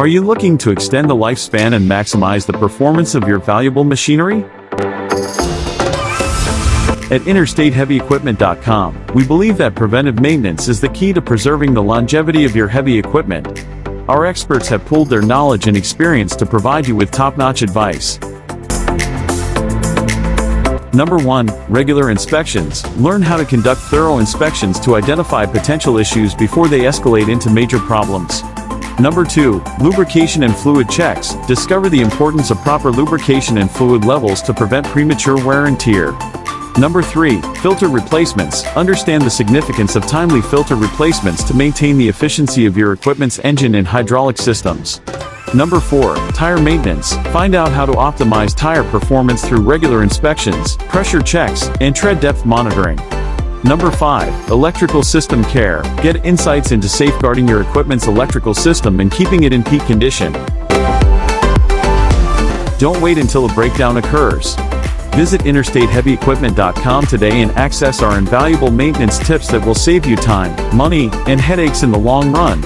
Are you looking to extend the lifespan and maximize the performance of your valuable machinery? At InterstateHeavyEquipment.com, we believe that preventive maintenance is the key to preserving the longevity of your heavy equipment. Our experts have pooled their knowledge and experience to provide you with top-notch advice. Number 1. Regular inspections. Learn how to conduct thorough inspections to identify potential issues before they escalate into major problems. Number 2. Lubrication and fluid checks. Discover the importance of proper lubrication and fluid levels to prevent premature wear and tear. Number 3. Filter replacements. Understand the significance of timely filter replacements to maintain the efficiency of your equipment's engine and hydraulic systems. Number 4. Tire maintenance. Find out how to optimize tire performance through regular inspections, pressure checks, and tread depth monitoring. Number 5. Electrical system care. Get insights into safeguarding your equipment's electrical system and keeping it in peak condition. Don't wait until a breakdown occurs. Visit InterstateHeavyEquipment.com today and access our invaluable maintenance tips that will save you time, money, and headaches in the long run.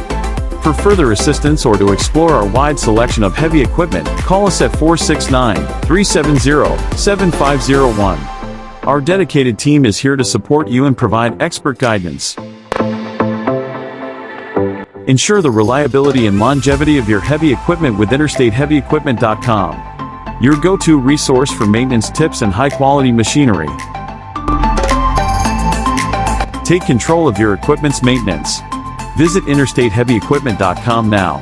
For further assistance or to explore our wide selection of heavy equipment, call us at 469-370-7501. Our dedicated team is here to support you and provide expert guidance. Ensure the reliability and longevity of your heavy equipment with InterstateHeavyEquipment.com, your go-to resource for maintenance tips and high-quality machinery. Take control of your equipment's maintenance. Visit InterstateHeavyEquipment.com now.